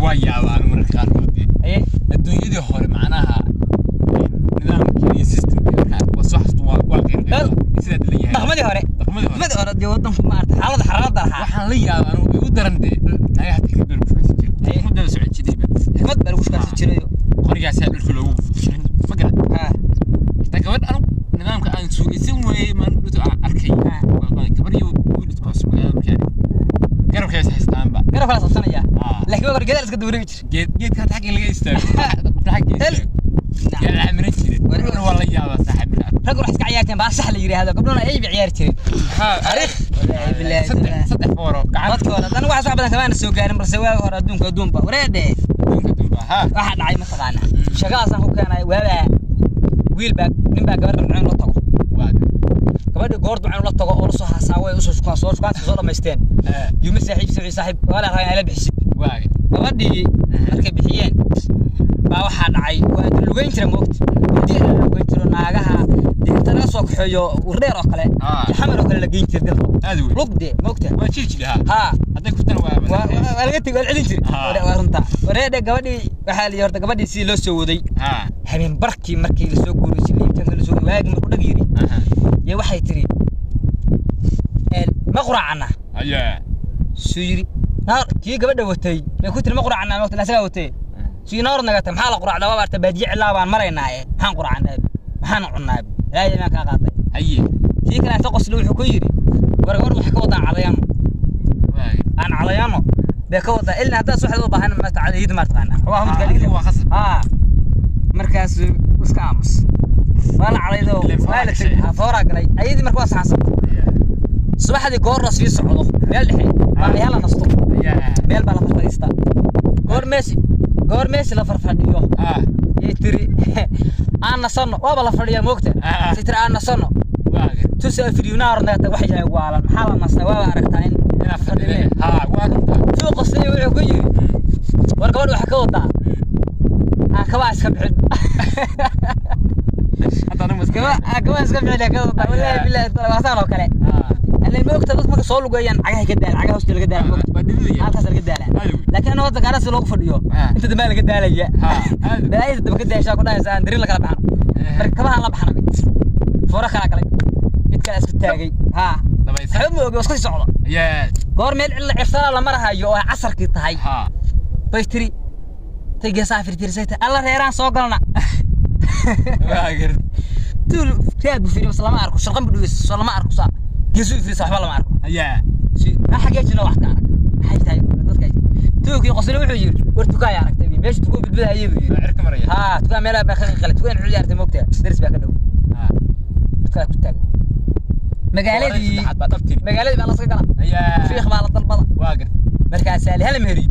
ويا أنا من الخارج ايه الدنيا دي هور معناها نظام كذي سيستم كذا وصح واقع يسد لي dhaqmadii hore dhaqmadii hore dee wadanku ma aragtay xaalada xaraada lahaa waxaan la yaabaa inuu igu daran de naga hadda ka bil mushkil jiray muddo socod jiray ximad baa lagu shaqaysan jiray qorigaas ayaa dhulka loogu jiray ma garan ta gabadh anu nidaamka aan suugaysan weeyay maan dhulka arkay gabadh iyo wiil isku magaalada markay garabkaas haystaanba garabkaas sanaya laakiin waa gargaar iska dawreey jiray geedkan xaq laga istaago xaq يا عمري والله يا صاحبنا رجل حسك عيارتين بقى صح اللي يري هذا قبلنا اي بعيارتين تاريخ بالله صدق فورو قعدت ولا انا واحد صاحبنا كمان سو غارين برسوا هور ادونك ادونبا وريده ها واحد عاي ما تقانا شغاس هو كان وابا ويل باك من باك غبر معين لا تقو gabadhi goordu aan la tago oo la soo hasaaway u soo soo dhameysteen yumi saaxiib wala raayay la bixis waagi gabadhi markay bixiyeen baa waxa dhacay waa lugeyn jiray moogti hadii la lugeyn jiro naagaha dinta laga soo kaxeeyo wardheer oo kale xamar oo kale la geyn jiray dalka aad weey lugde moogta waa jiljiga ha haday ku tan waa laga tigay celin jiray waa runta wareede gabadhi waxa la yorta gabadhi si loo soo waday habeen barkii markii la soo guuray si inta la soo waagi markuu dhagiyay يا waxay tiri ma quraacna ayaa suyiri naar kii gabadha watay ma ku tiri ma quraacna waqti la saga watay si naar naga tam xal quraacda waa barta baadiye cilaabaan maraynaa maxaan quraacnaa maxaan cunaa ilaahay ma ka qaaday haye kii kale ta qoslo wuxuu ku yiri wargoor wax ka wada calayaan aan calayaano bay ka wada ilaa hada suuxda u baahan ma tacadeed ma taqaana waa mid galay waa khasab markaas iska aamus وانا عليدو والدتي فورا قلي ايدي markuu saxsan subaxdii goor la sii socdo meel dhexe baa yala nasto meel baa la fadhiista goor meesi la farfadhiyo yitiri aan nasano waa la fadhiya moogta sitira aan nasano waaga tusay fidiyonaar naga wax yahay waalan maxaa la nasay waa aragtaa in fadhiye waaga soo qosay wuxuu ku yiri war gabadh waxa ka wadaa aan ka waa iska bixin أنا مسكين. كمان سكب عليك كذا والله بالله وصاروا كله. اللي موقت بس ما كسول وجايان عجاه كده عجاه وش كده قدام. هذا كسر قدام. لكن أنا وقت أنا سلوك فيديو. أنت دماغك قدام يا. بلاي أنت بكده إيش أقول أنا دري لك أنا بحنا. كمان أنا بحنا بيت. فورا خلاك لك. بيتكلم سكتاجي. ها. حب بس كل صعوبة. يا. قارمل إلا عصا لما رها يو عصر كده هاي. ها. بيشتري. تيجي سافر ترسيته. الله ريران سوقنا. واقر تقول كاد في السلام عليكم شرقم بدو السلام عليكم صح يسوي في صاحب الله معكم يا شي حاجه واحد انا حاجه dadka توكي قصير wuxuu yiri wartuka ay aragtay meesha tuku bidbada ayuu yiri cirka maraya ha tuka meelaha baa ka qalad waan ciyaartay moogtaa daris baa ka dhow ha dadka ku taag magaaladii baa la soo gala ayaa sheekh baa la dalbada waagar markaas ali hal meeri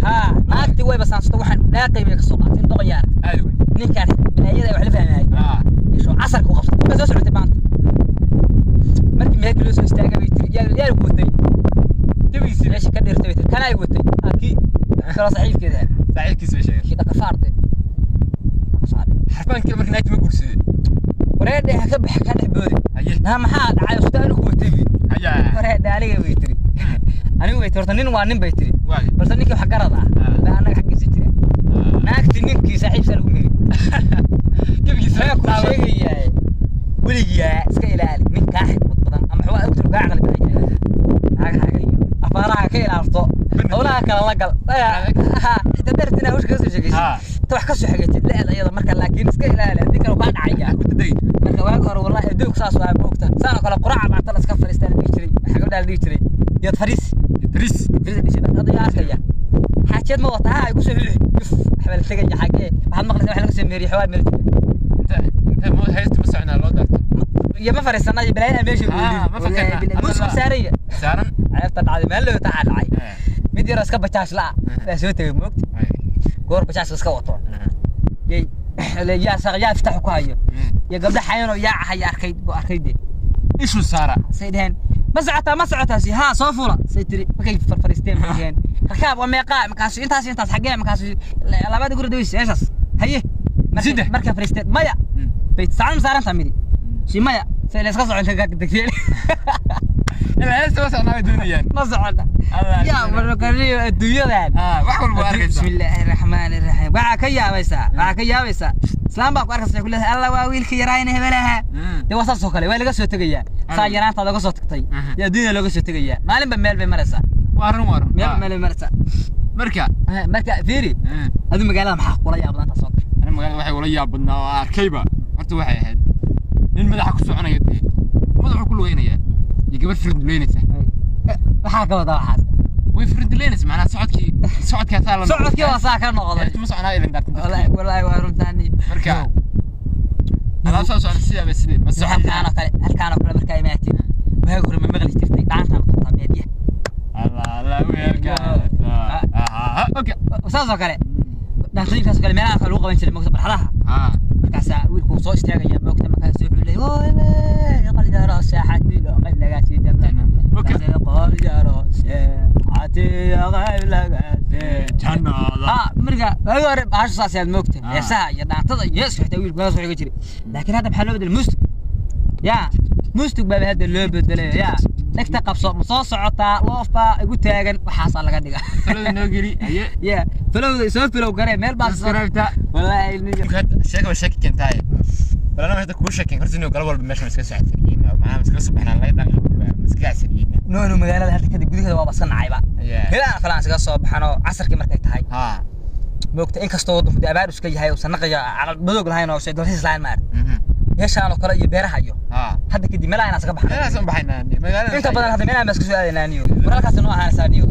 ها ناقتي way basaansto waxaan dhaaqay bay ka soo qaatay in doqoyaar aadway ninkan binaayada wax la fahmay isoo casarku qabtay ma soo socotay baan markii meesha loo soo istaagay bay tiri yaal ku watay tabiisi meesha ka dhirtay kana ay watay aki kala saaxiibkiisa sheegay kida ka faartay xarfan kale markii naagti ma gursiday wareede ka bax ka dhaboodi na maxaa dhacay istaan ku watay ayaa wareede aliga way tiri anigu way torta nin waa nin bay tiri balse ninka wax garad ah baa anaga xaqiisa jira naagti ninkii saaxiibsa lagu miri gabigiisa ku sheegayay waligiya iska ilaali ninka xikmad badan ama xawaa agtur ka aqal badan naga hagayo afaaraha ka ilaalto hawlaha kala la gal inta dartina wax ka soo sheegaysa ta wax ka soo xigtay leed ayada marka laakiin iska ilaali hadii kale baa dhacaya ku daday marka waa hore wallahi aduuk saas waa moogta saana kala quraac baa tan iska fariistaan dhigi jiray xaga dhaal dhigi jiray يا فريس دي هذا يا اخي حاجات ما وطها يقول سوي حبل تلقى حاجه واحد مقلد واحد لقى ميري حوال ميري انت مو هيست مسعنا لو دارت يا ما فريسنا بلاينا ماشي ما فكرنا مو ساريه سارن عرفت تعال ما له تعال عاي ميدي راس كبتاش لا سويته موقت قور بتاش اسك وطو يا ساق يا افتحوا كايو يا قبل حيانو يا حي اركيد ايش ساره سيدهن مسعتها سي ها صوفولا سيتري كيف فرفرستين مكان ركاب وميقا مكاسو انت حقيه مكاسو لباد غور دويس ايشاس هي marka فريستين مايا بيت سان سارن تاميدي سي مايا سي لسك سو انت دكتيل لا هسه وصلنا دنيا ما صعدنا يا مركزي الدنيا وحول مبارك بسم الله الرحمن الرحيم waxaa ka yaabaysa islaam baa ku arkaysa ku leeyahay alla waa wiilka yarayna hebelaha de wasaas oo kale way laga soo tagayaa saa yaraanta laga soo tagtay ya dunya laga soo tagayaa maalin ba meel bay maraysaa meel maraysaa marka fiiri adu magaalada maxaa kula yaabadanta soo gashay ana magaalada waxay wala yaabadnaa arkayba horta waxay ahayd nin madaxa ku soconaya madaxu ku lugeynaya iyo gabar friend leynaysa waxaa ka wada waxaas way friend leynaysa macnaha socodka taala socodkii waa saa ka noqday ma soconaa ilaa dartan wallahi waa runtaani marka ala soo socon sidii ma socon halkaan oo kale markaa imaatay waxa hore ma maqli jirtay dhaantan qabta meediya Allah weelka okay saas oo kale dhaantooyinkaas oo kale meelaha kale lagu qaban jiray moogta barxadaha markaas wiilku soo istaagaya moogta markaas wuxuu leeyahay qal jaro saaxati qayb laga sii janna okay qal jaro saaxati qayb laga sii janna marka ay hore baash saasiyaad moogta heesaha iyo dhaantada iyo xitaa wiilku waa soo xiga jiray laakiin hadda maxaa loo bedelay muustig baa hadda loo bedelay nagta qabso ma soo socotaa loofa igu taagan waxaas laga dhiga falowda noo geli ya falowda soo filow garee meel baa soo rabta wallahi sheeko kentay balana hada ku sheekin horta inuu galab walba meesha iska socodsiin macna iska subaxnaan la dhaqan iska casriyin no magaalada hadda kadib gudaheeda waa basanacayba helaan falaan iska soo baxano casarkii markay tahay moogta in kastoo waddanku abaar iska yahay oo sanaqaya aqal badoog lahayn oo sheedal islaan maar yeeshaan oo kale iyo beeraha iyo hadda kadib meelaha inaas ka baxnaa magaalada inta badan hadda meelaha ma iska soo aadaynaaniyo waralkaas noo ahaan saaniyo